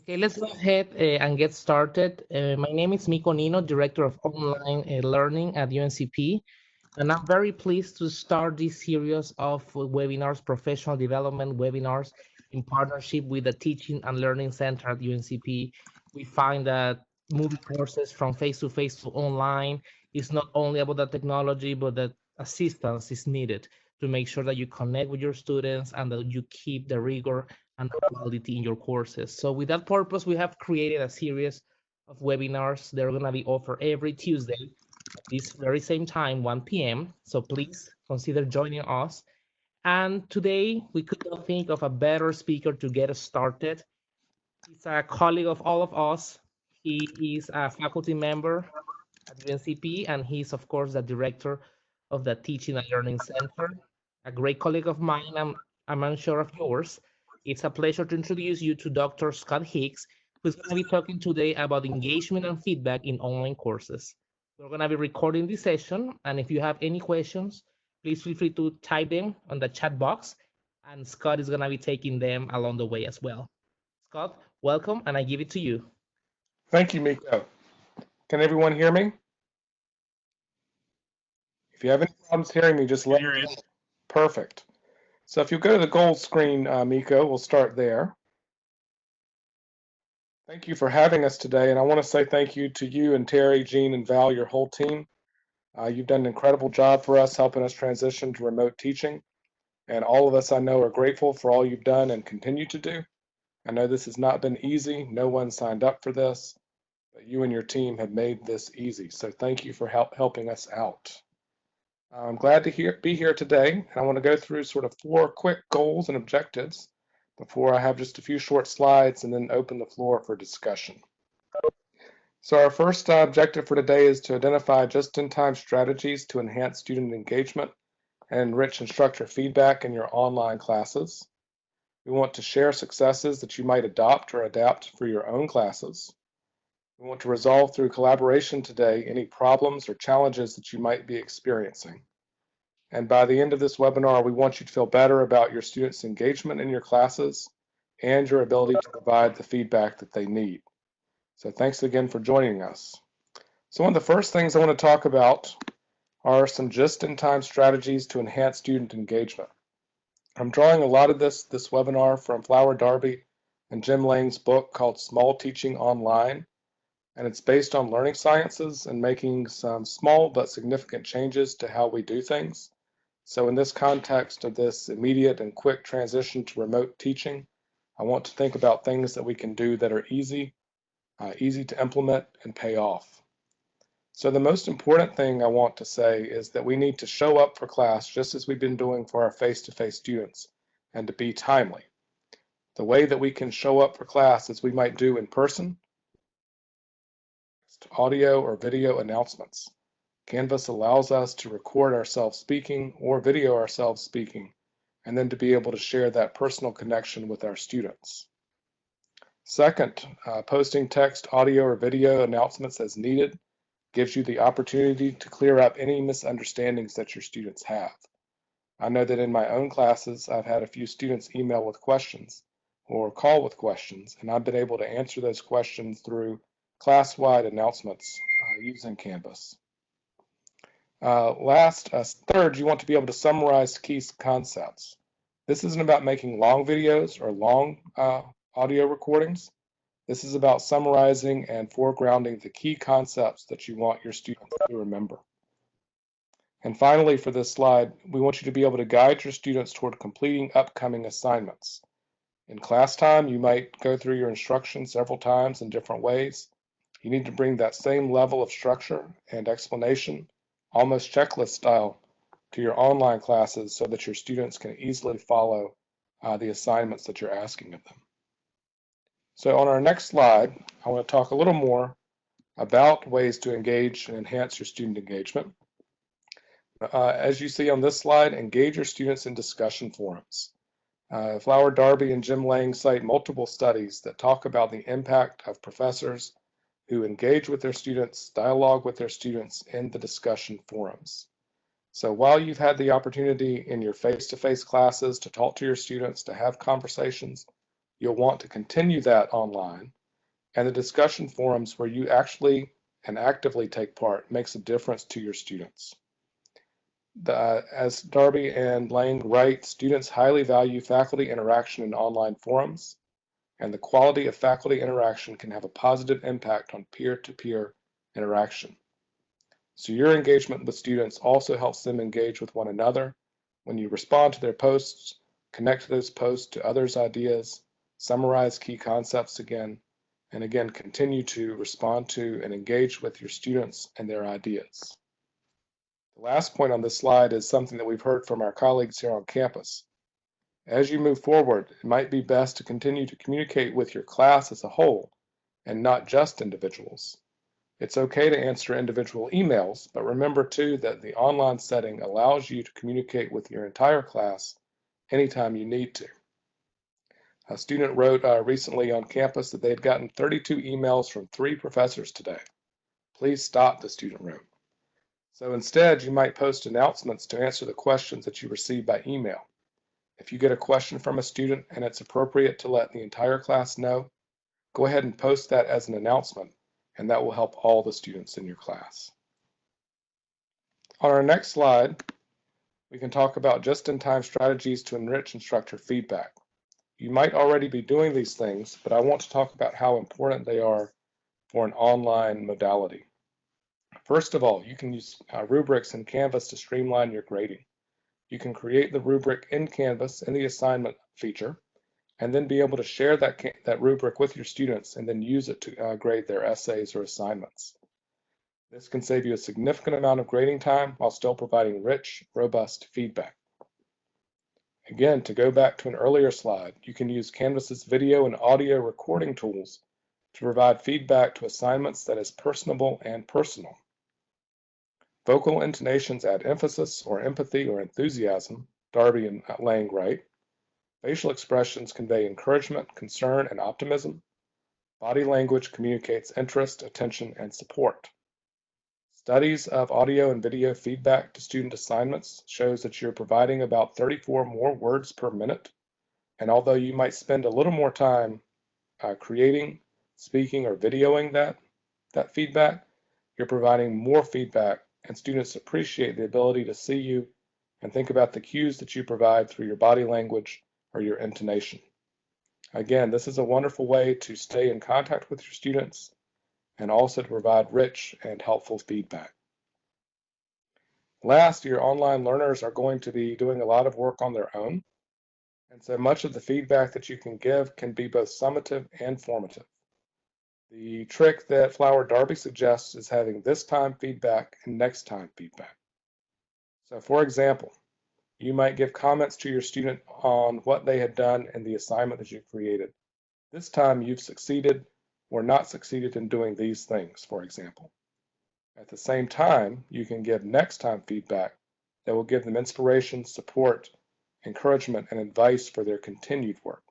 Okay, let's go ahead and get started. My name is Miko Nino, Director of Online Learning at UNCP, and I'm very pleased to start this series of webinars, professional development webinars, in partnership with the Teaching and Learning Center at UNCP. We find that moving courses from face-to-face to online is not only about the technology, but that assistance is needed to make sure that you connect with your students and that you keep the rigor and quality in your courses. So with that purpose, we have created a series of webinars. They're going to be offered every Tuesday at this very same time, 1 p.m. So please consider joining us. And today we could not think of a better speaker to get us started. He's a colleague of all of us. He is a faculty member at UNCP, and he's, of course, the director of the Teaching and Learning Center. A great colleague of mine, I'm unsure of yours. It's a pleasure to introduce you to Dr. Scott Hicks, who's going to be talking today about engagement and feedback in online courses. We're going to be recording this session, and if you have any questions, please feel free to type them on the chat box, and Scott is going to be taking them along the way as well. Scott, welcome, and I give it to you. Thank you, Miko. Can everyone hear me? If you have any problems hearing me, just let me know. Perfect. So if you go to the gold screen, Miko, we'll start there. Thank you for having us today, and I want to say thank you to you and Terry, Jean, and Val, your whole team. You've done an incredible job for us, helping us transition to remote teaching, and all of us I know are grateful for all you've done and continue to do. I know this has not been easy. No one signed up for this, but you and your team have made this easy. So thank you for helping us out. I'm glad to be here today, and I want to go through sort of 4 quick goals and objectives before I have just a few short slides and then open the floor for discussion. So our first objective for today is to identify just-in-time strategies to enhance student engagement and enrich instructor feedback in your online classes. We want to share successes that you might adopt or adapt for your own classes. We want to resolve through collaboration today any problems or challenges that you might be experiencing. And by the end of this webinar, we want you to feel better about your students' engagement in your classes and your ability to provide the feedback that they need. So thanks again for joining us. So one of the first things I want to talk about are some just-in-time strategies to enhance student engagement. I'm drawing a lot of this webinar from Flower Darby and Jim Lang's book called Small Teaching Online, and it's based on learning sciences and making some small but significant changes to how we do things. So in this context of this immediate and quick transition to remote teaching, I want to think about things that we can do that are easy to implement and pay off. So the most important thing I want to say is that we need to show up for class just as we've been doing for our face-to-face students and to be timely. The way that we can show up for class as we might do in person, audio or video announcements. Canvas allows us to record ourselves speaking or video ourselves speaking, and then to be able to share that personal connection with our students. Second, posting text, audio, or video announcements as needed gives you the opportunity to clear up any misunderstandings that your students have. I know that in my own classes, I've had a few students email with questions or call with questions, and I've been able to answer those questions through class-wide announcements using Canvas. Third, you want to be able to summarize key concepts. This isn't about making long videos or long audio recordings. This is about summarizing and foregrounding the key concepts that you want your students to remember. And finally, for this slide, we want you to be able to guide your students toward completing upcoming assignments. In class time, you might go through your instructions several times in different ways. You need to bring that same level of structure and explanation, almost checklist style, to your online classes so that your students can easily follow the assignments that you're asking of them. So on our next slide, I want to talk a little more about ways to engage and enhance your student engagement. As you see on this slide, engage your students in discussion forums. Flower Darby and Jim Lang cite multiple studies that talk about the impact of professors who engage with their students, dialogue with their students in the discussion forums. So while you've had the opportunity in your face-to-face classes to talk to your students, to have conversations, you'll want to continue that online And the discussion forums where you actually and actively take part makes a difference to your students. As Darby and Lang write, students highly value faculty interaction in online forums, and the quality of faculty interaction can have a positive impact on peer-to-peer interaction. So your engagement with students also helps them engage with one another. When you respond to their posts, connect those posts to others' ideas, summarize key concepts again, and again, continue to respond to and engage with your students and their ideas. The last point on this slide is something that we've heard from our colleagues here on campus. As you move forward, it might be best to continue to communicate with your class as a whole and not just individuals. It's okay to answer individual emails, but remember too that the online setting allows you to communicate with your entire class anytime you need to. A student wrote recently on campus that they had gotten 32 emails from 3 professors today. Please stop, the student wrote. So instead, you might post announcements to answer the questions that you receive by email. If you get a question from a student and it's appropriate to let the entire class know, go ahead and post that as an announcement, and that will help all the students in your class. On our next slide, we can talk about just-in-time strategies to enrich instructor feedback. You might already be doing these things, but I want to talk about how important they are for an online modality. First of all, you can use rubrics in Canvas to streamline your grading. You can create the rubric in Canvas in the assignment feature, and then be able to share that rubric with your students and then use it to grade their essays or assignments. This can save you a significant amount of grading time while still providing rich, robust feedback. Again, to go back to an earlier slide, you can use Canvas's video and audio recording tools to provide feedback to assignments that is personable and personal. Vocal intonations add emphasis or empathy or enthusiasm, Darby and Lang write. Facial expressions convey encouragement, concern, and optimism. Body language communicates interest, attention, and support. Studies of audio and video feedback to student assignments shows that you're providing about 34 more words per minute. And although you might spend a little more time creating, speaking, or videoing that feedback, you're providing more feedback, and students appreciate the ability to see you and think about the cues that you provide through your body language or your intonation. Again, this is a wonderful way to stay in contact with your students and also to provide rich and helpful feedback. Last, your online learners are going to be doing a lot of work on their own, and so much of the feedback that you can give can be both summative and formative. The trick that Flower Darby suggests is having this time feedback and next time feedback. So for example, you might give comments to your student on what they had done in the assignment that you created. This time you've succeeded or not succeeded in doing these things, for example. At the same time, you can give next time feedback that will give them inspiration, support, encouragement, and advice for their continued work.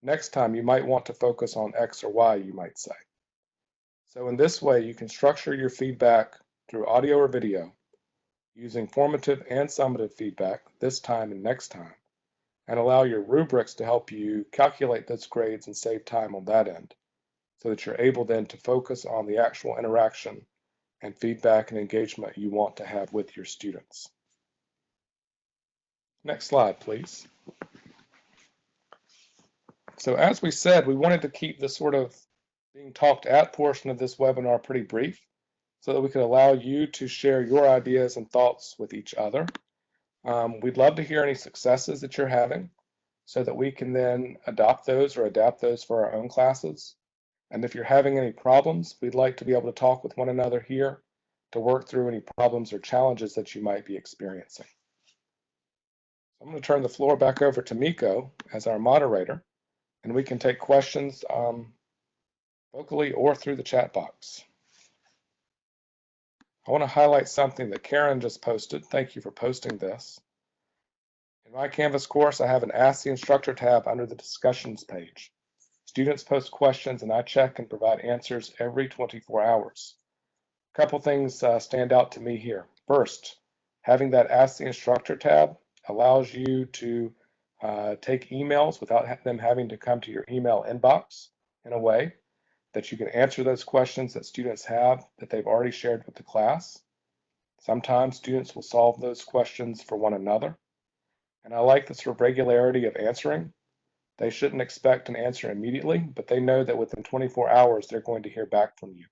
Next time, you might want to focus on X or Y, you might say. So in this way, you can structure your feedback through audio or video using formative and summative feedback this time and next time, and allow your rubrics to help you calculate those grades and save time on that end so that you're able then to focus on the actual interaction and feedback and engagement you want to have with your students. Next slide, please. So as we said, we wanted to keep the sort of being talked at portion of this webinar pretty brief so that we could allow you to share your ideas and thoughts with each other. We'd love to hear any successes that you're having so that we can then adopt those or adapt those for our own classes. And if you're having any problems, we'd like to be able to talk with one another here to work through any problems or challenges that you might be experiencing. I'm going to turn the floor back over to Miko as our moderator, and we can take questions vocally or through the chat box. I want to highlight something that Karen just posted. Thank you for posting this. In my Canvas course, I have an Ask the Instructor tab under the Discussions page. Students post questions and I check and provide answers every 24 hours. A couple things stand out to me here. First, having that Ask the Instructor tab allows you to take emails without them having to come to your email inbox in a way. that you can answer those questions that students have that they've already shared with the class. Sometimes students will solve those questions for one another. And I like the sort of regularity of answering. They shouldn't expect an answer immediately, but they know that within 24 hours, they're going to hear back from you.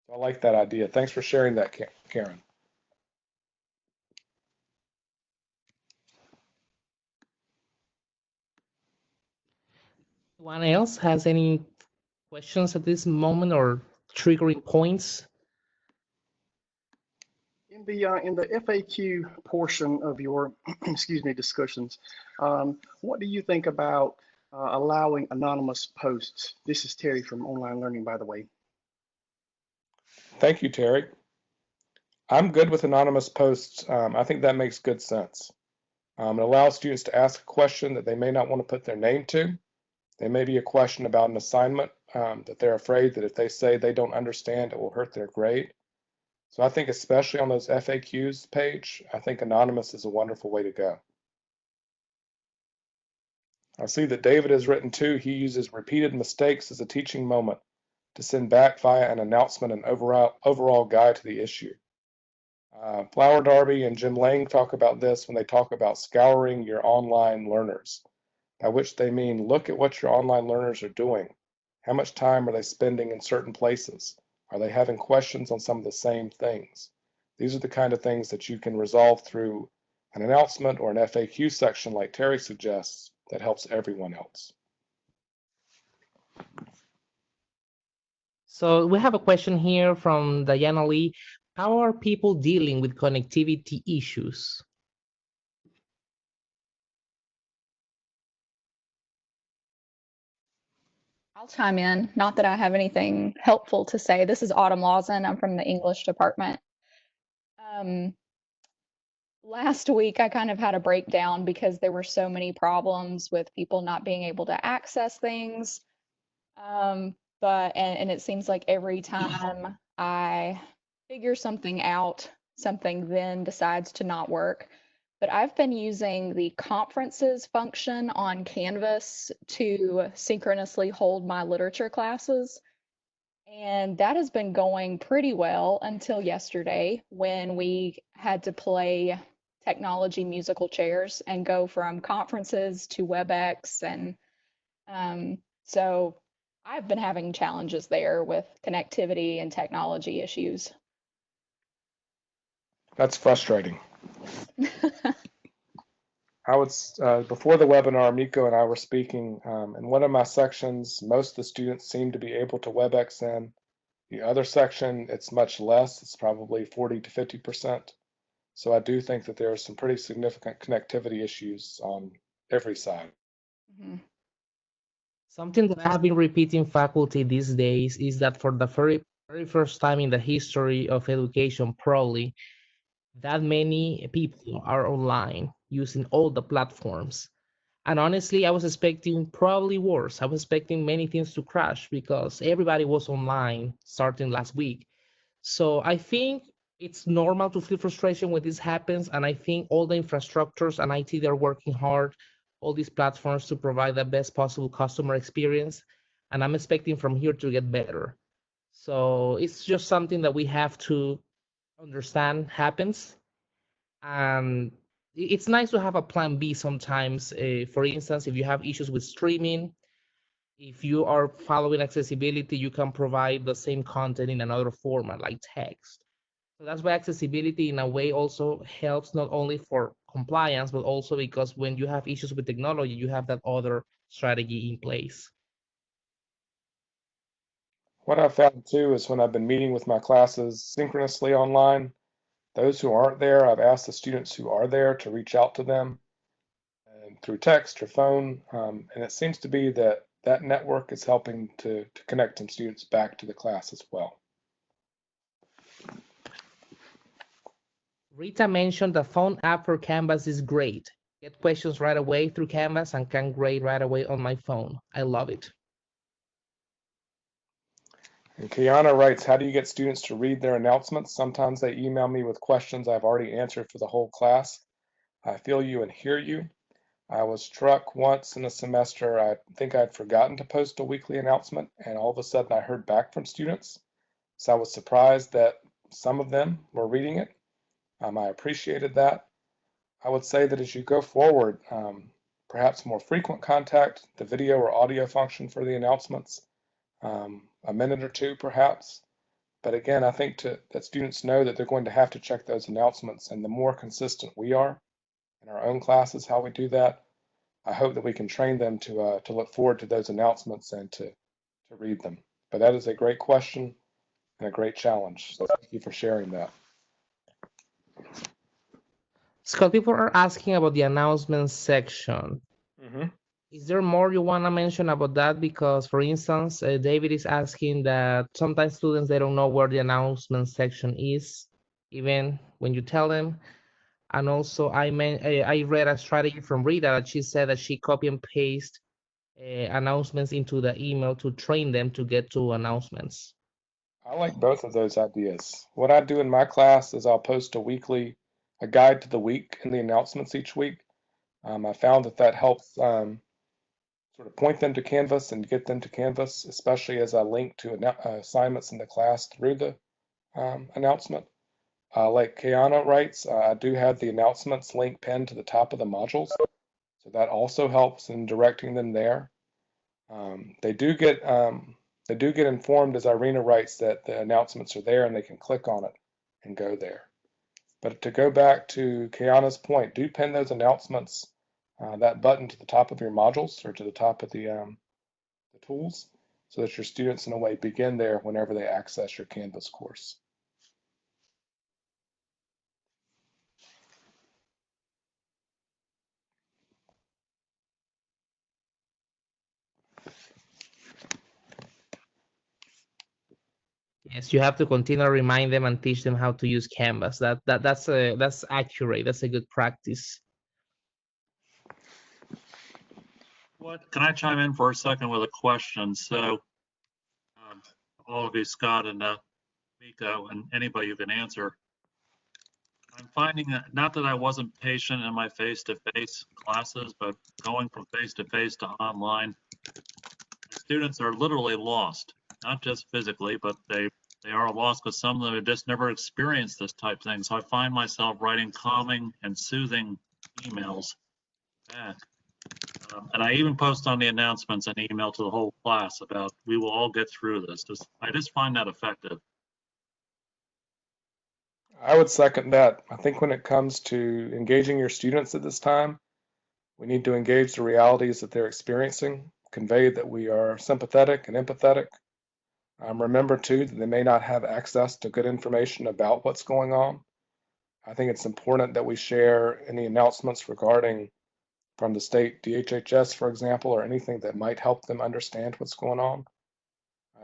So I like that idea. Thanks for sharing that, Karen. Anyone else has any questions at this moment or triggering points? In the FAQ portion of your excuse me discussions, what do you think about allowing anonymous posts? This is Terry from Online Learning, by the way. Thank you, Terry. I'm good with anonymous posts. I think that makes good sense. It allows students to ask a question that they may not want to put their name to. They may be a question about an assignment that they're afraid that if they say they don't understand, it will hurt their grade. So I think especially on those FAQs page, I think anonymous is a wonderful way to go. I see that David has written too, he uses repeated mistakes as a teaching moment to send back via an announcement and overall guide to the issue. Flower Darby and Jim Lang talk about this when they talk about scouring your online learners, by which they mean look at what your online learners are doing. How much time are they spending in certain places? Are they having questions on some of the same things? These are the kind of things that you can resolve through an announcement or an FAQ section like Terry suggests that helps everyone else. So we have a question here from Diana Lee. How are people dealing with connectivity issues? I'll chime in. Not that I have anything helpful to say. This is Autumn Lawson. I'm from the English department. Last week, I kind of had a breakdown because there were so many problems with people not being able to access things. And it seems like every time I figure something out, something then decides to not work. But I've been using the conferences function on Canvas to synchronously hold my literature classes. And that has been going pretty well until yesterday when we had to play technology musical chairs and go from conferences to WebEx. And so I've been having challenges there with connectivity and technology issues. That's frustrating. Before the webinar, Miko and I were speaking. In one of my sections, most of the students seem to be able to WebEx in. The other section, it's much less. It's probably 40 to 50%. So I do think that there are some pretty significant connectivity issues on every side. Mm-hmm. Something that I have been repeating faculty these days is that for the very first time in the history of education, probably, that many people are online using all the platforms. And honestly, I was expecting probably worse. I was expecting many things to crash because everybody was online starting last week. So I think it's normal to feel frustration when this happens. And I think all the infrastructures and IT, they're working hard, all these platforms to provide the best possible customer experience. And I'm expecting from here to get better. So it's just something that we have to understand happens. And it's nice to have a plan B sometimes. For instance, if you have issues with streaming, if you are following accessibility, you can provide the same content in another format like text. So that's why accessibility in a way also helps not only for compliance, but also because when you have issues with technology, you have that other strategy in place. What I've found too is when I've been meeting with my classes synchronously online, those who aren't there, I've asked the students who are there to reach out to them through text or phone. And it seems to be that that network is helping to connect some students back to the class as well. Rita mentioned the phone app for Canvas is great. Get questions right away through Canvas and can grade right away on my phone. I love it. And Kiana writes, how do you get students to read their announcements? Sometimes they email me with questions I've already answered for the whole class. I feel you and hear you. I was struck once in a semester, I think I'd forgotten to post a weekly announcement, and all of a sudden I heard back from students. So I was surprised that some of them were reading it. I appreciated that. I would say that as you go forward, perhaps more frequent contact, the video or audio function for the announcements, a minute or two perhaps. But again, I think that students know that they're going to have to check those announcements, and the more consistent we are in our own classes, how we do that, I hope that we can train them to look forward to those announcements and to read them. But that is a great question and a great challenge. So thank you for sharing that. Scott, people are asking about the announcements section. Is there more you want to mention about that? Because, for instance, David is asking that sometimes students, they don't know where the announcement section is, even when you tell them. And also, I read a strategy from Rita that she said that she copy and paste announcements into the email to train them to get to announcements. I like both of those ideas. What I do in my class is I'll post a guide to the week in the announcements each week. I found that helps sort of point them to Canvas and get them to Canvas, especially as I link to assignments in the class through the announcement. Like Kayana writes, I do have the announcements link pinned to the top of the modules, so that also helps in directing them there. They do get informed, as Irina writes, that the announcements are there and they can click on it and go there. But to go back to Kayana's point, do pin those announcements, that button to the top of your modules or to the top of the tools, so that your students in a way begin there whenever they access your Canvas course. Yes, you have to continue to remind them and teach them how to use Canvas. That's accurate. That's a good practice. What, can I chime in for a second with a question? So, all of you, Scott and Miko, and anybody who can answer, I'm finding that, not that I wasn't patient in my face-to-face classes, but going from face-to-face to online, students are literally lost, not just physically, but they are lost because some of them have just never experienced this type of thing. So I find myself writing calming and soothing emails back. And I even post on the announcements an email to the whole class about, we will all get through this. I just find that effective. I would second that. I think when it comes to engaging your students at this time, we need to engage the realities that they're experiencing, convey that we are sympathetic and empathetic. Remember too that they may not have access to good information about what's going on. I think it's important that we share any announcements regarding from the state DHHS, for example, or anything that might help them understand what's going on.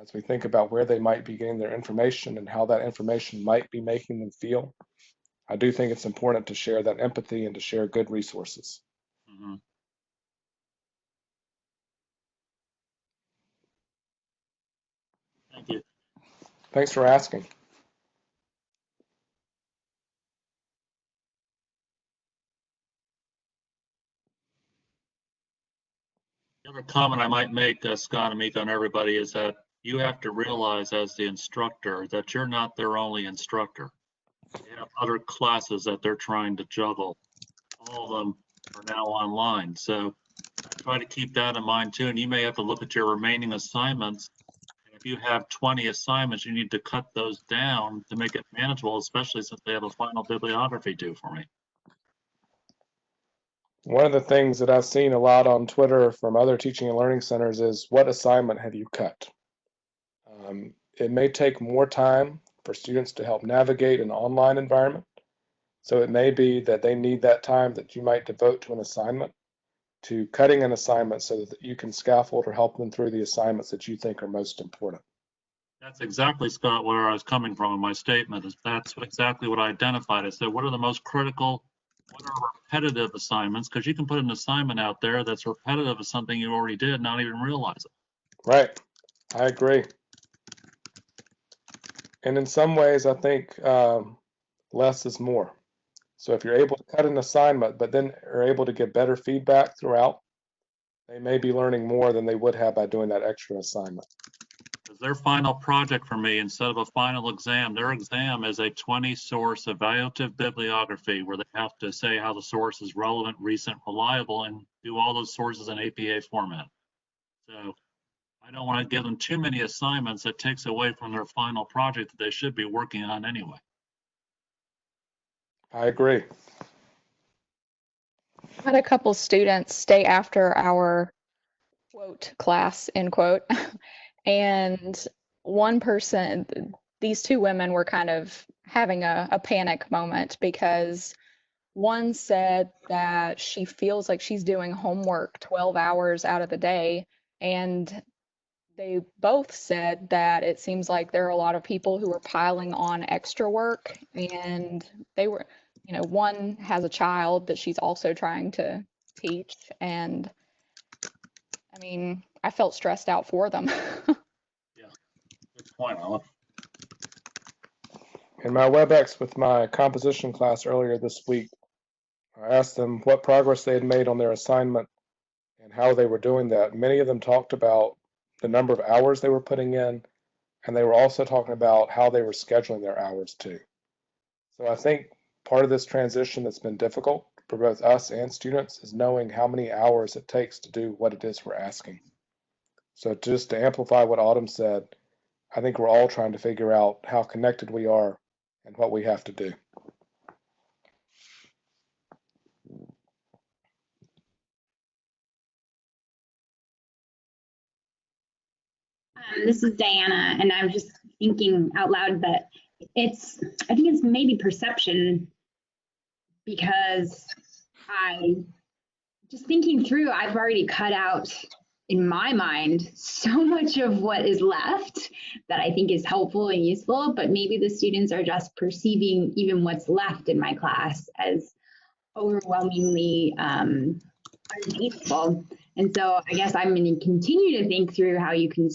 As we think about where they might be getting their information and how that information might be making them feel, I do think it's important to share that empathy and to share good resources. Mm-hmm. Thank you. Thanks for asking. The other comment I might make, Scott and Miko and everybody, is that you have to realize as the instructor that you're not their only instructor. They have other classes that they're trying to juggle. All of them are now online. So I try to keep that in mind too. And you may have to look at your remaining assignments. And if you have 20 assignments, you need to cut those down to make it manageable, especially since they have a final bibliography due for me. One of the things that I've seen a lot on Twitter from other teaching and learning centers is, what assignment have you cut? It may take more time for students to help navigate an online environment. So it may be that they need that time that you might devote to an assignment, to cutting an assignment so that you can scaffold or help them through the assignments that you think are most important. That's exactly, Scott, where I was coming from in my statement. That's exactly what I identified. I said, what are the most critical, what are repetitive assignments? Because you can put an assignment out there that's repetitive of something you already did, not even realize it. Right, I agree. And in some ways, I think less is more. So if you're able to cut an assignment, but then are able to get better feedback throughout, they may be learning more than they would have by doing that extra assignment. Because their final project for me, instead of a final exam, their exam is a 20-source evaluative bibliography where they have to say how the source is relevant, recent, reliable, and do all those sources in APA format. So I don't want to give them too many assignments that takes away from their final project that they should be working on anyway. I agree. I had a couple students stay after our quote class, end quote, and one person, these two women were kind of having a panic moment because one said that she feels like she's doing homework 12 hours out of the day, and they both said that it seems like there are a lot of people who are piling on extra work, and they were, one has a child that she's also trying to teach, and I mean, I felt stressed out for them. Yeah, good point, Alan. In my WebEx with my composition class earlier this week, I asked them what progress they had made on their assignment and how they were doing that. Many of them talked about the number of hours they were putting in, and they were also talking about how they were scheduling their hours too. So I think part of this transition that's been difficult for both us and students is knowing how many hours it takes to do what it is we're asking. So just to amplify what Autumn said, I think we're all trying to figure out how connected we are and what we have to do. This is Diana, and I was just thinking out loud that I think it's maybe perception, because just thinking through, I've already cut out in my mind so much of what is left that I think is helpful and useful, but maybe the students are just perceiving even what's left in my class as overwhelmingly unuseful. And so I guess I'm going to continue to think through how you can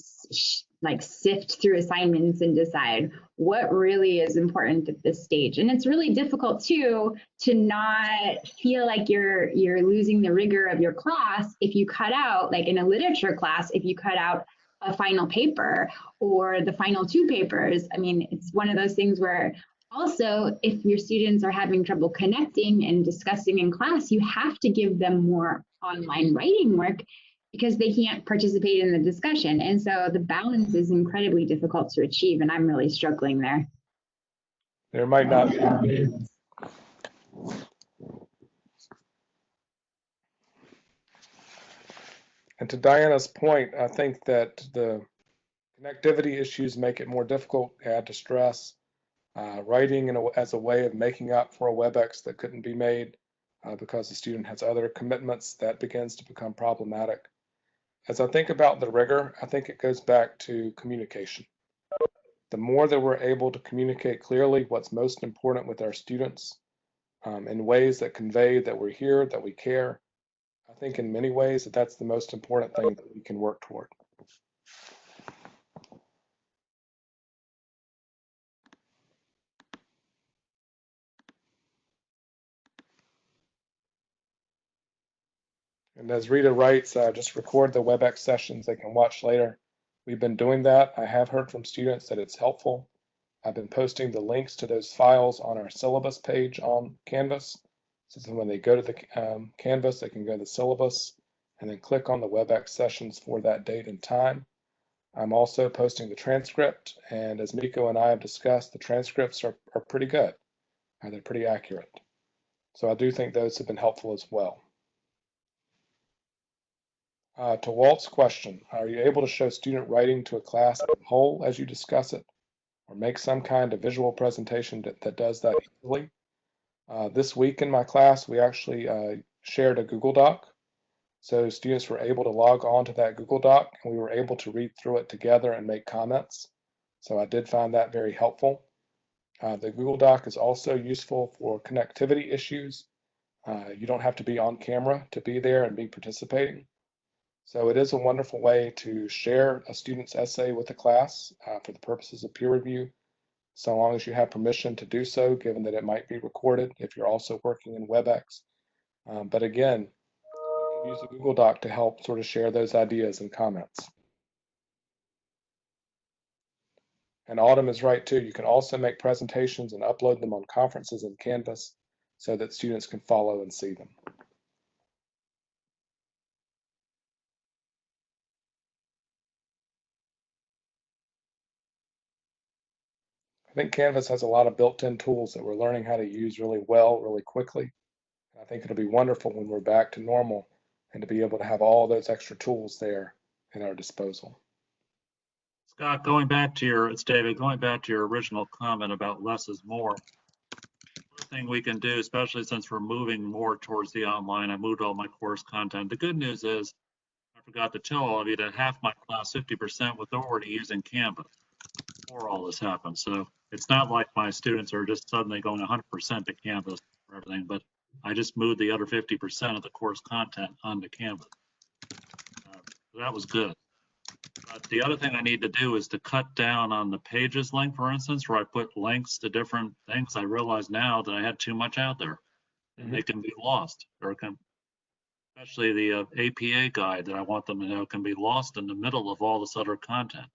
sift through assignments and decide what really is important at this stage. And it's really difficult too to not feel like you're losing the rigor of your class if you cut out, like in a literature class, if you cut out a final paper or the final two papers. I mean, it's one of those things where also, if your students are having trouble connecting and discussing in class, you have to give them more online writing work because they can't participate in the discussion. And so the balance is incredibly difficult to achieve, and I'm really struggling there. There might not be. And to Diana's point, I think that the connectivity issues make it more difficult, add to stress. Writing as a way of making up for a WebEx that couldn't be made because the student has other commitments, that begins to become problematic. As I think about the rigor, I think it goes back to communication. The more that we're able to communicate clearly what's most important with our students in ways that convey that we're here, that we care, I think in many ways that's the most important thing that we can work toward. And as Rita writes, just record the WebEx sessions they can watch later. We've been doing that. I have heard from students that it's helpful. I've been posting the links to those files on our syllabus page on Canvas. So that when they go to the Canvas, they can go to the syllabus and then click on the WebEx sessions for that date and time. I'm also posting the transcript, and as Miko and I have discussed, the transcripts are pretty good. They're pretty accurate. So I do think those have been helpful as well. To Walt's question, are you able to show student writing to a class as a whole as you discuss it, or make some kind of visual presentation that does that easily? This week in my class, we actually shared a Google Doc. So students were able to log on to that Google Doc, and we were able to read through it together and make comments. So I did find that very helpful. The Google Doc is also useful for connectivity issues. You don't have to be on camera to be there and be participating. So it is a wonderful way to share a student's essay with the class for the purposes of peer review, so long as you have permission to do so, given that it might be recorded if you're also working in WebEx. But again, you can use a Google Doc to help sort of share those ideas and comments. And Autumn is right too. You can also make presentations and upload them on conferences in Canvas so that students can follow and see them. I think Canvas has a lot of built-in tools that we're learning how to use really well, really quickly. I think it'll be wonderful when we're back to normal and to be able to have all those extra tools there at our disposal. Scott, it's David, going back to your original comment about less is more. One thing we can do, especially since we're moving more towards the online, I moved all my course content. The good news is, I forgot to tell all of you that half my class, 50%, was already using Canvas before all this happened. So it's not like my students are just suddenly going 100% to Canvas for everything, but I just moved the other 50% of the course content onto Canvas. So that was good. But the other thing I need to do is to cut down on the pages link, for instance, where I put links to different things. I realize now that I had too much out there and they can be lost, or especially the APA guide that I want them to know can be lost in the middle of all this other content.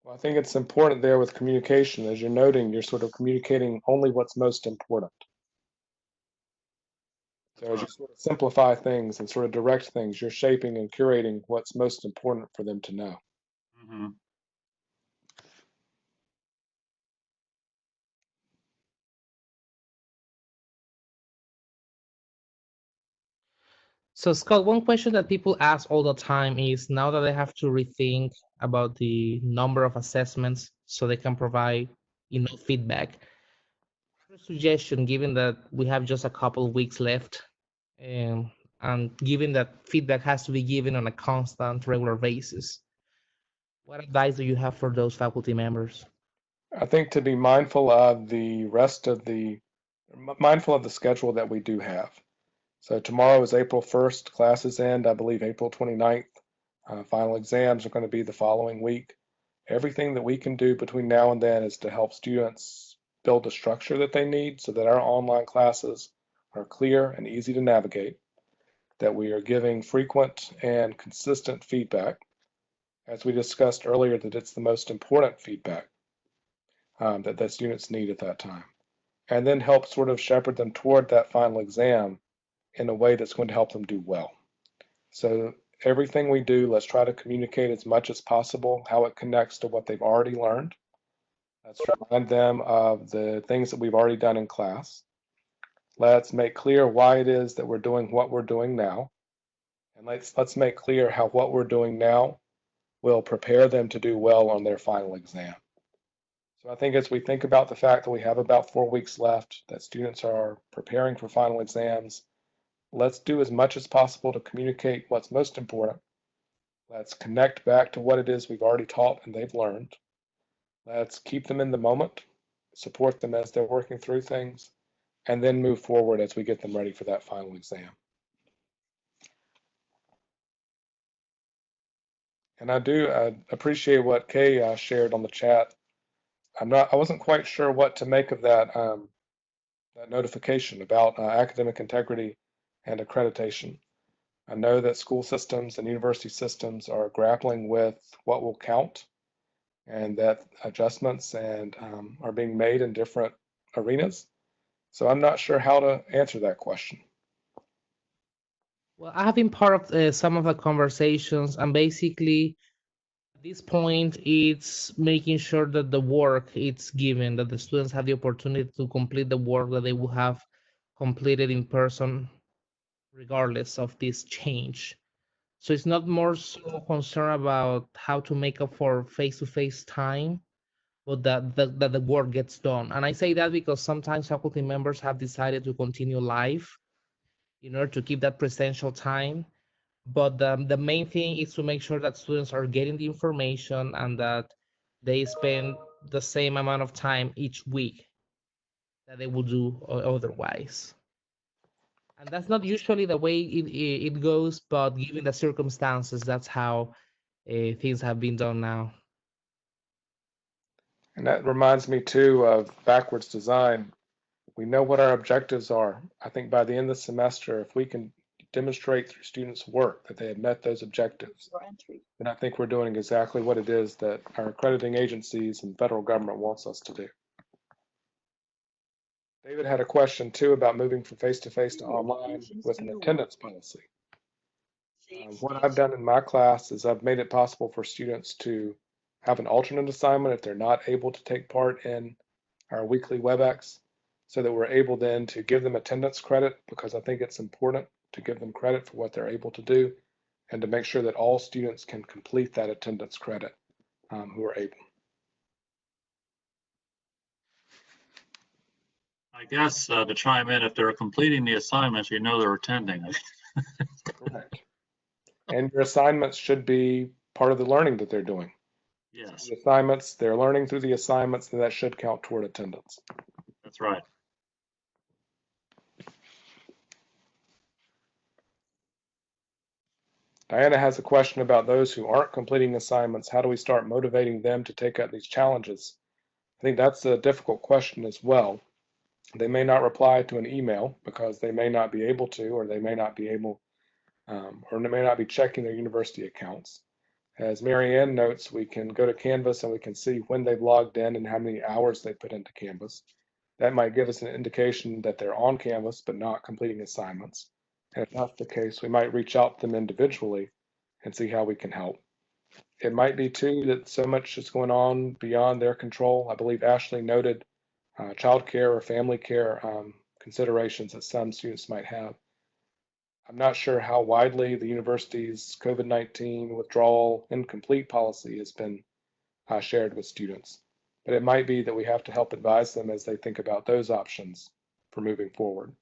Well, I think it's important there with communication. As you're noting, you're sort of communicating only what's most important. So as you sort of simplify things and sort of direct things, you're shaping and curating what's most important for them to know. Mm-hmm. So Scott, one question that people ask all the time is, now that they have to rethink about the number of assessments so they can provide enough feedback, suggestion, given that we have just a couple of weeks left, and given that feedback has to be given on a constant, regular basis, what advice do you have for those faculty members? I think to be mindful of the schedule that we do have. So tomorrow is April 1st, classes end, I believe, April 29th. Final exams are going to be the following week. Everything that we can do between now and then is to help students build the structure that they need so that our online classes are clear and easy to navigate, that we are giving frequent and consistent feedback. As we discussed earlier, that it's the most important feedback that students need at that time, and then help sort of shepherd them toward that final exam in a way that's going to help them do well. So everything we do, let's try to communicate as much as possible how it connects to what they've already learned. Let's remind them of the things that we've already done in class. Let's make clear why it is that we're doing what we're doing now. And let's make clear how what we're doing now will prepare them to do well on their final exam. So I think as we think about the fact that we have about 4 weeks left, that students are preparing for final exams, let's do as much as possible to communicate what's most important. Let's connect back to what it is we've already taught and they've learned. Let's keep them in the moment, support them as they're working through things, and then move forward as we get them ready for that final exam. And I do appreciate what Kay shared on the chat. I wasn't quite sure what to make of that notification about academic integrity and accreditation. I know that school systems and university systems are grappling with what will count, and that adjustments are being made in different arenas. So I'm not sure how to answer that question. Well, I have been part of some of the conversations, and basically at this point, it's making sure that the work it's given, that the students have the opportunity to complete the work that they will have completed in person, regardless of this change. So it's not more so concerned about how to make up for face-to-face time, but that the work gets done. And I say that because sometimes faculty members have decided to continue live in order to keep that presential time. But the main thing is to make sure that students are getting the information and that they spend the same amount of time each week that they would do otherwise. And that's not usually the way it goes, but given the circumstances, that's how things have been done now. And that reminds me too of backwards design. We know what our objectives are. I think by the end of the semester, if we can demonstrate through students' work that they have met those objectives, then I think we're doing exactly what it is that our accrediting agencies and federal government wants us to do. David had a question too about moving from face-to-face to online with an attendance policy. What I've done in my class is I've made it possible for students to have an alternate assignment if they're not able to take part in our weekly WebEx, so that we're able then to give them attendance credit, because I think it's important to give them credit for what they're able to do and to make sure that all students can complete that attendance credit who are able. I guess to chime in, if they're completing the assignments, you know they're attending. Correct. And your assignments should be part of the learning that they're doing. Yes, The assignments, they're learning through the assignments, and that should count toward attendance. that's right. Diana has a question about those who aren't completing assignments. How do we start motivating them to take up these challenges? I think that's a difficult question as well. They may not reply to an email because they may not be able to, or they may not be able, or they may not be checking their university accounts. As Marianne notes, we can go to Canvas and we can see when they've logged in and how many hours they put into Canvas. That might give us an indication that they're on Canvas but not completing assignments. And if that's the case, we might reach out to them individually and see how we can help. It might be too that so much is going on beyond their control. I believe Ashley noted child care or family care considerations that some students might have. I'm not sure how widely the university's COVID-19 withdrawal incomplete policy has been shared with students, but it might be that we have to help advise them as they think about those options for moving forward.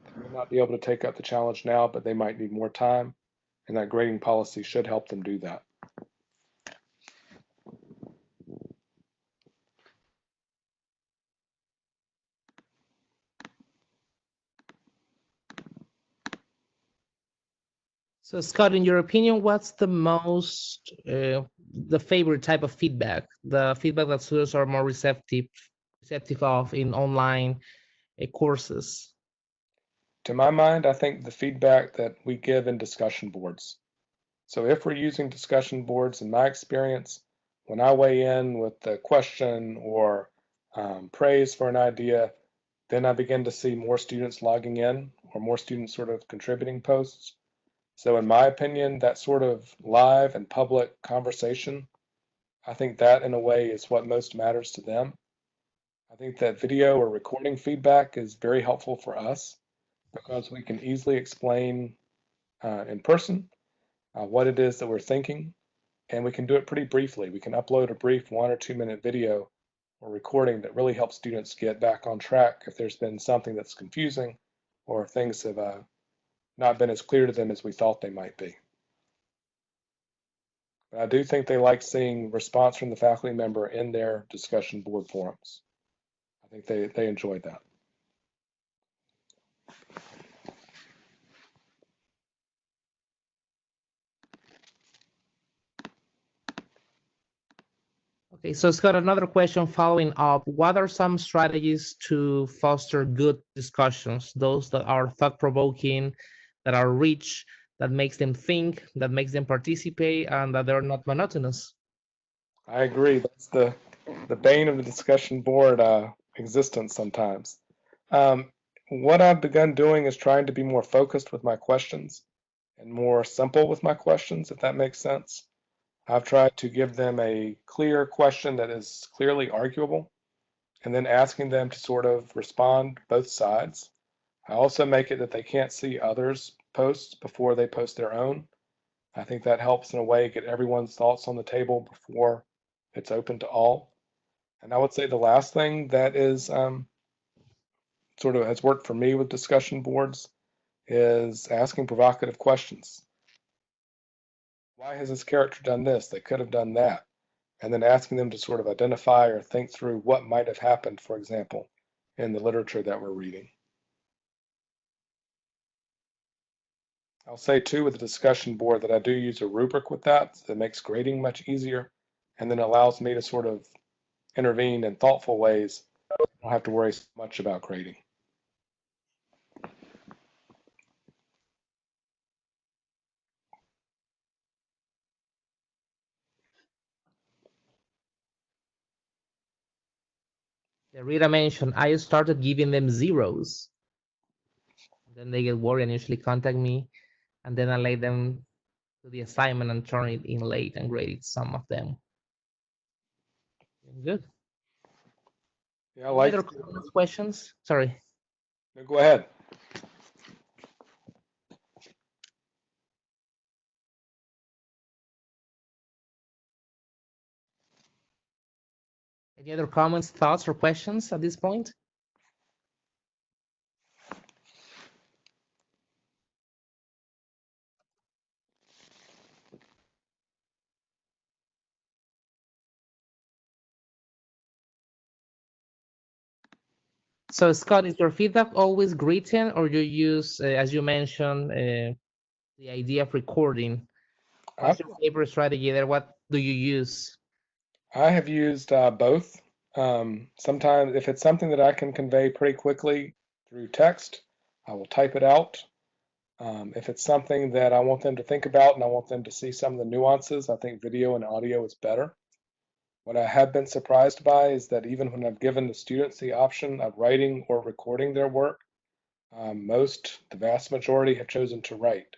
They may not be able to take up the challenge now, but they might need more time, and that grading policy should help them do that. So Scott, in your opinion, what's the favorite type of feedback? The feedback that students are more receptive of in online courses? To my mind, I think the feedback that we give in discussion boards. So if we're using discussion boards, in my experience, when I weigh in with the question or praise for an idea, then I begin to see more students logging in or more students sort of contributing posts. So in my opinion, that sort of live and public conversation, I think that in a way is what most matters to them. I think that video or recording feedback is very helpful for us because we can easily explain in person what it is that we're thinking, and we can do it pretty briefly. We can upload a brief 1 or 2 minute video or recording that really helps students get back on track if there's been something that's confusing or if things have not been as clear to them as we thought they might be. But I do think they like seeing response from the faculty member in their discussion board forums. I think they enjoyed that. Okay, so Scott, another question following up. What are some strategies to foster good discussions, those that are thought-provoking, that are rich, that makes them think, that makes them participate, and that they're not monotonous? I agree. That's the bane of the discussion board existence sometimes. What I've begun doing is trying to be more focused with my questions and more simple with my questions, if that makes sense. I've tried to give them a clear question that is clearly arguable and then asking them to sort of respond both sides. I also make it that they can't see others' posts before they post their own. I think that helps in a way get everyone's thoughts on the table before it's open to all. And I would say the last thing that is sort of has worked for me with discussion boards is asking provocative questions. Why has this character done this? They could have done that. And then asking them to sort of identify or think through what might have happened, for example, in the literature that we're reading. I'll say too with the discussion board that I do use a rubric with that makes grading much easier and then allows me to sort of intervene in thoughtful ways. I don't have to worry so much about grading. Rita mentioned I started giving them zeros. Then they get worried and usually contact me, and then I let them do the assignment and turn it in late and grade some of them. Good. Yeah, I Any like. other comments, questions? Sorry. No, go ahead. Any other comments, thoughts, or questions at this point? So Scott, is your feedback always written, or you use, as you mentioned, the idea of recording? What's your favorite strategy there? What do you use? I have used both. Sometimes if it's something that I can convey pretty quickly through text, I will type it out. If it's something that I want them to think about and I want them to see some of the nuances, I think video and audio is better. What I have been surprised by is that even when I've given the students the option of writing or recording their work, the vast majority have chosen to write.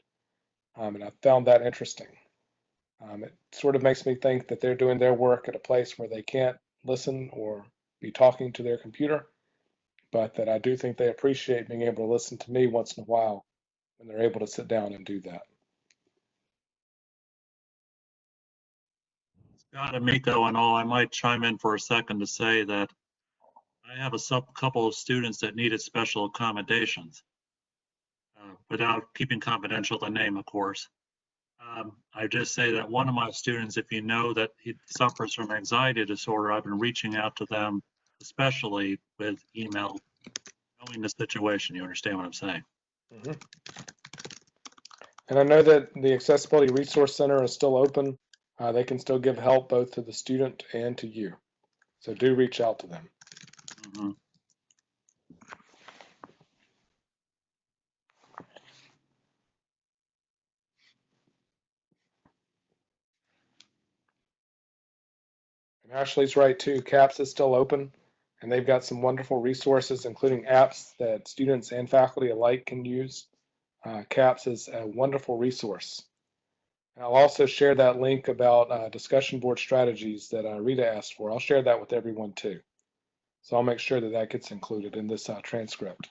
And I found that interesting. It sort of makes me think that they're doing their work at a place where they can't listen or be talking to their computer, but that I do think they appreciate being able to listen to me once in a while when they're able to sit down and do that. Scott and Miko and all, I might chime in for a second to say that I have a couple of students that needed special accommodations, without keeping confidential the name, of course. I just say that one of my students, if you know that he suffers from anxiety disorder, I've been reaching out to them, especially with email, knowing the situation. You understand what I'm saying? Mm-hmm. And I know that the Accessibility Resource Center is still open. They can still give help both to the student and to you. So do reach out to them. Mm-hmm. And Ashley's right too. CAPS is still open, and they've got some wonderful resources, including apps that students and faculty alike can use. CAPS is a wonderful resource. And I'll also share that link about discussion board strategies that Rita asked for. I'll share that with everyone too. So I'll make sure that that gets included in this transcript.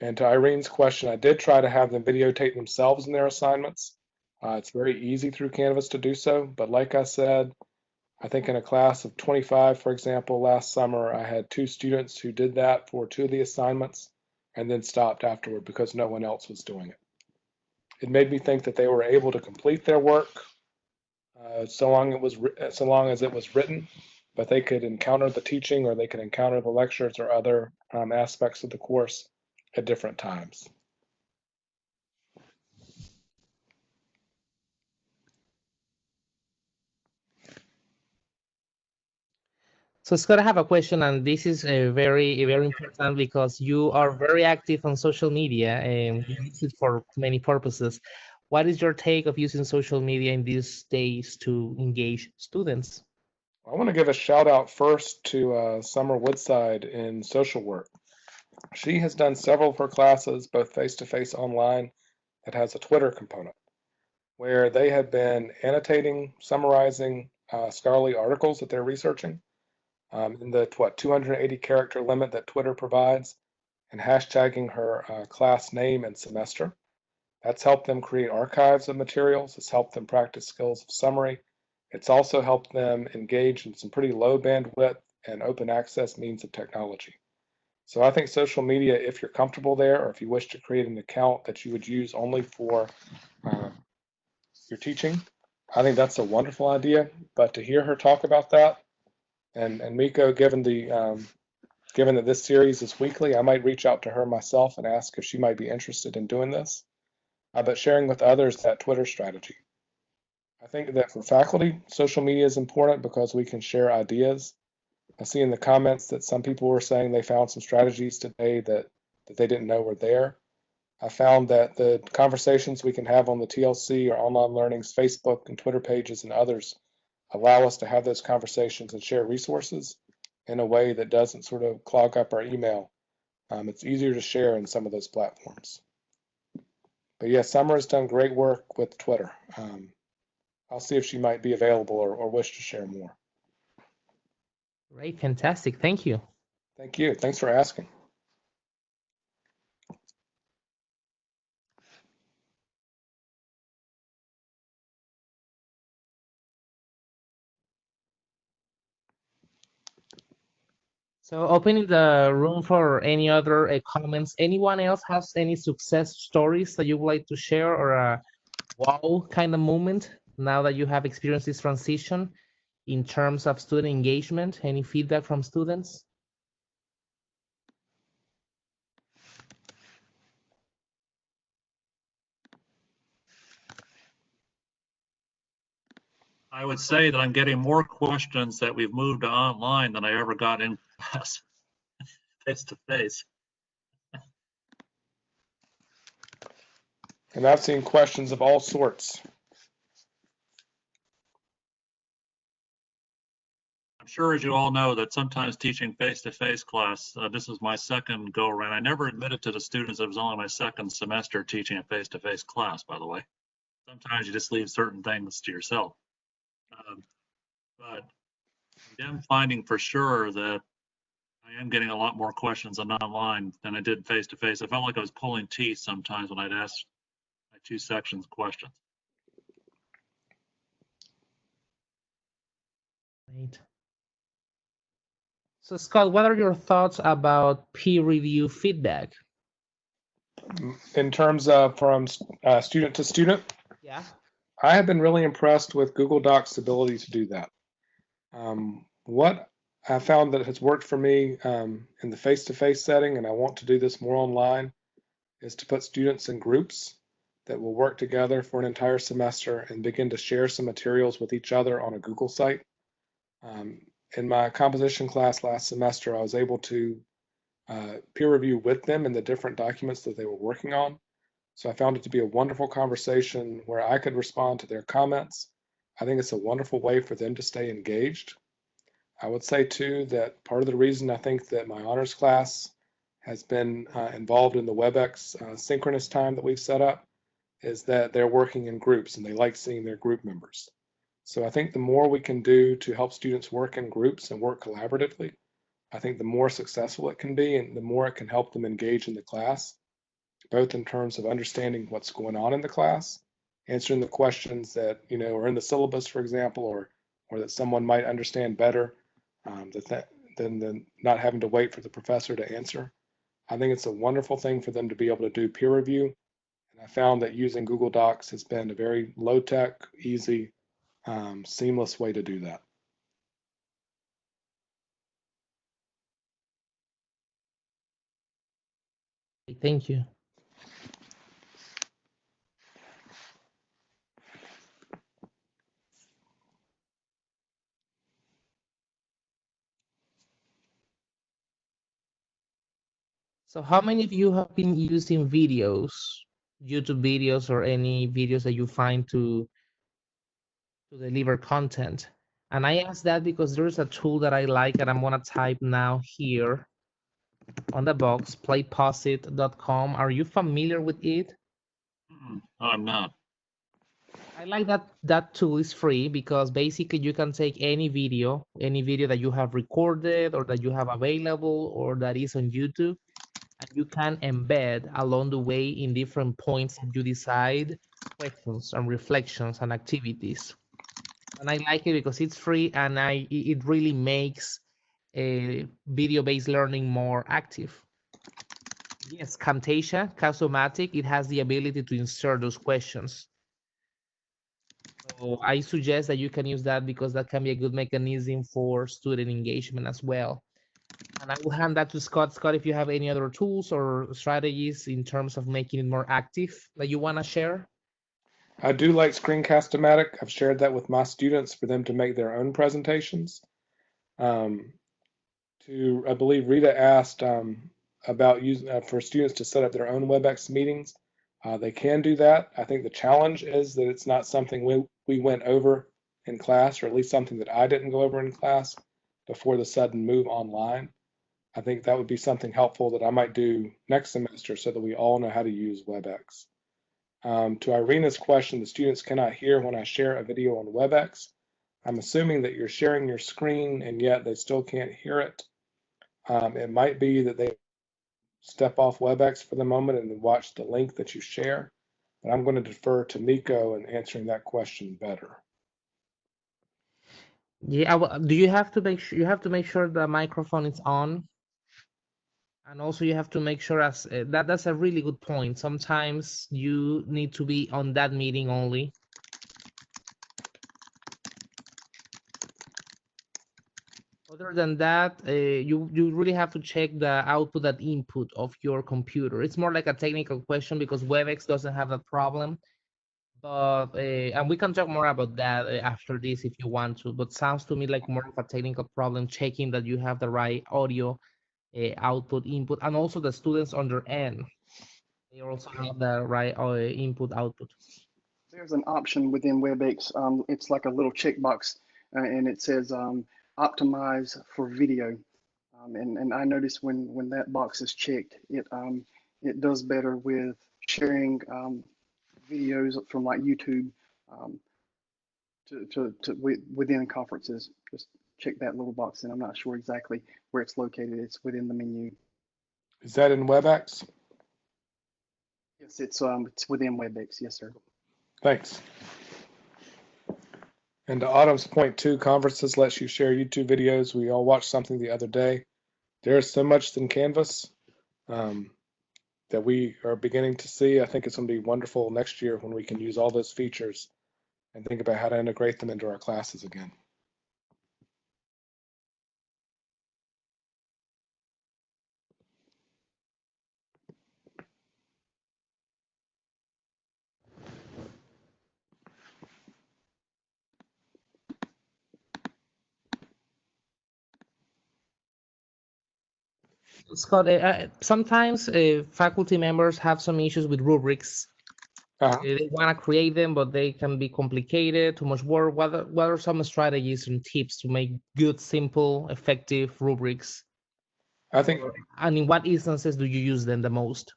And to Irene's question, I did try to have them videotape themselves in their assignments. It's very easy through Canvas to do so, but like I said, I think in a class of 25, for example, last summer, I had 2 students who did that for 2 of the assignments and then stopped afterward because no one else was doing it. It made me think that they were able to complete their work so long as it was written, but they could encounter the teaching or they could encounter the lectures or other aspects of the course at different times. So Scott, I have a question, and this is very important because you are very active on social media and you use it for many purposes. What is your take of using social media in these days to engage students? I want to give a shout out first to Summer Woodside in social work. She has done several of her classes, both face-to-face online, that has a Twitter component, where they have been annotating, summarizing scholarly articles that they're researching in the 280 character limit that Twitter provides, and hashtagging her class name and semester. That's helped them create archives of materials. It's helped them practice skills of summary. It's also helped them engage in some pretty low bandwidth and open access means of technology. So I think social media, if you're comfortable there, or if you wish to create an account that you would use only for your teaching, I think that's a wonderful idea. But to hear her talk about that, and Miko, given the given that this series is weekly, I might reach out to her myself and ask if she might be interested in doing this, but sharing with others that Twitter strategy. I think that for faculty, social media is important because we can share ideas. I see in the comments that some people were saying they found some strategies today that they didn't know were there. I found that the conversations we can have on the TLC or Online Learning's Facebook and Twitter pages and others allow us to have those conversations and share resources in a way that doesn't sort of clog up our email. It's easier to share in some of those platforms. But yes, Summer has done great work with Twitter. I'll see if she might be available or wish to share more. Great, fantastic. Thank you. Thank you. Thanks for asking. So opening the room for any other comments. Anyone else has any success stories that you would like to share, or a wow kind of moment now that you have experienced this transition in terms of student engagement? Any feedback from students? I would say that I'm getting more questions that we've moved to online than I ever got in class, face to face. And I've seen questions of all sorts. I'm sure, as you all know, that sometimes teaching face-to-face class, this is my second go around. I never admitted to the students it was only my second semester teaching a face-to-face class, by the way. Sometimes you just leave certain things to yourself. But I'm finding for sure that I am getting a lot more questions on online than I did face-to-face. I felt like I was pulling teeth sometimes when I'd ask my two sections questions. Right. So Scott, what are your thoughts about peer review feedback? In terms of from student to student? Yeah. I have been really impressed with Google Docs' ability to do that. What I found that has worked for me in the face-to-face setting, and I want to do this more online, is to put students in groups that will work together for an entire semester and begin to share some materials with each other on a Google site. In my composition class last semester, I was able to peer review with them in the different documents that they were working on. So I found it to be a wonderful conversation where I could respond to their comments. I think it's a wonderful way for them to stay engaged. I would say too that part of the reason I think that my honors class has been involved in the WebEx synchronous time that we've set up is that they're working in groups and they like seeing their group members. So I think the more we can do to help students work in groups and work collaboratively, I think the more successful it can be and the more it can help them engage in the class, both in terms of understanding what's going on in the class, answering the questions that are in the syllabus, for example, or that someone might understand better than not having to wait for the professor to answer. I think it's a wonderful thing for them to be able to do peer review. And I found that using Google Docs has been a very low-tech, easy, seamless way to do that. Thank you. So how many of you have been using videos, YouTube videos, or any videos that you find to deliver content? And I ask that because there's a tool that I like and I'm gonna type now here on the box, playposit.com. Are you familiar with it? No, I'm not. I like that tool is free because basically you can take any video that you have recorded or that you have available or that is on YouTube, and you can embed along the way in different points that you decide questions and reflections and activities. And I like it because it's free and it really makes a video-based learning more active. Yes, Camtasia, Causomatic, it has the ability to insert those questions. So I suggest that you can use that because that can be a good mechanism for student engagement as well. And I will hand that to Scott. Scott, if you have any other tools or strategies in terms of making it more active that you want to share. I do like Screencast-O-Matic. I've shared that with my students for them to make their own presentations. I believe Rita asked about using for students to set up their own WebEx meetings. They can do that. I think the challenge is that it's not something we went over in class, or at least something that I didn't go over in class before the sudden move online. I think that would be something helpful that I might do next semester so that we all know how to use WebEx. To Irina's question, the students cannot hear when I share a video on WebEx. I'm assuming that you're sharing your screen and yet they still can't hear it. It might be that they step off WebEx for the moment and watch the link that you share, but I'm going to defer to Miko in answering that question better. Yeah, do you have to make sure the microphone is on? And also you have to make sure that's a really good point. Sometimes you need to be on that meeting only. Other than that, you really have to check the output and input of your computer. It's more like a technical question because WebEx doesn't have that problem. But and we can talk more about that after this if you want to. But sounds to me like more of a technical problem, checking that you have the right audio output, input, and also the students on their end. They also have the right input, output. There's an option within WebEx. It's like a little checkbox, and it says optimize for video. And I notice when that box is checked, it does better with sharing videos from like YouTube um, within conferences. Just check that little box, and I'm not sure exactly where it's located. It's within the menu. Is that in WebEx? Yes, it's within WebEx. Yes, sir. Thanks. And to Autumn's point too, conferences lets you share YouTube videos. We all watched something the other day. There's so much in Canvas that we are beginning to see. I think it's going to be wonderful next year when we can use all those features and think about how to integrate them into our classes again. Scott, sometimes faculty members have some issues with rubrics. They want to create them, but they can be complicated, too much work. What are some strategies and tips to make good, simple, effective rubrics? I think, and in what instances do you use them the most?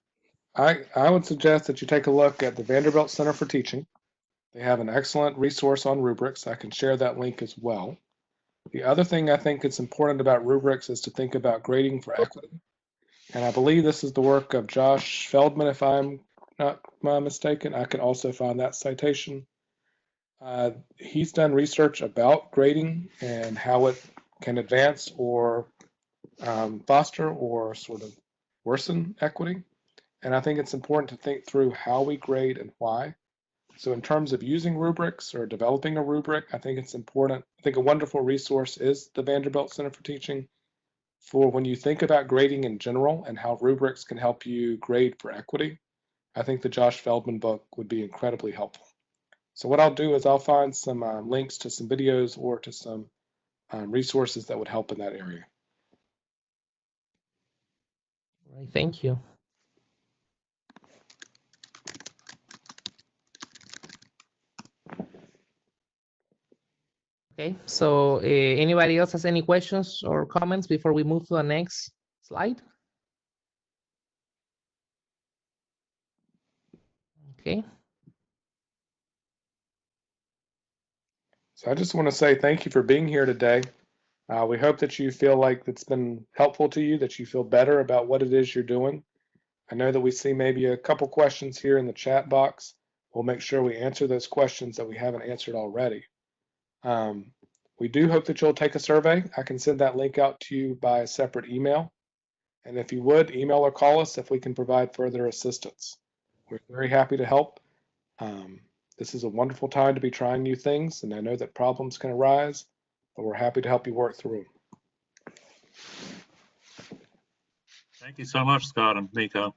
I would suggest that you take a look at the Vanderbilt Center for Teaching. They have an excellent resource on rubrics. I can share that link as well. The other thing I think it's important about rubrics is to think about grading for equity. And I believe this is the work of Josh Feldman, if I'm not mistaken. I can also find that citation. He's done research about grading and how it can advance or foster or sort of worsen equity. And I think it's important to think through how we grade and why. So in terms of using rubrics or developing a rubric, I think it's important. I think a wonderful resource is the Vanderbilt Center for Teaching for when you think about grading in general and how rubrics can help you grade for equity. I think the Josh Feldman book would be incredibly helpful. So what I'll do is I'll find some links to some videos or to some resources that would help in that area. Right, thank you. Okay, so anybody else has any questions or comments before we move to the next slide? Okay. So I just want to say thank you for being here today. We hope that you feel like it's been helpful to you, that you feel better about what it is you're doing. I know that we see maybe a couple questions here in the chat box. We'll make sure we answer those questions that we haven't answered already. We do hope that you'll take a survey. I can send that link out to you by a separate email. And if you would, email or call us if we can provide further assistance. We're very happy to help. This is a wonderful time to be trying new things, and I know that problems can arise, but we're happy to help you work through them. Thank you so much, Scott and Miko.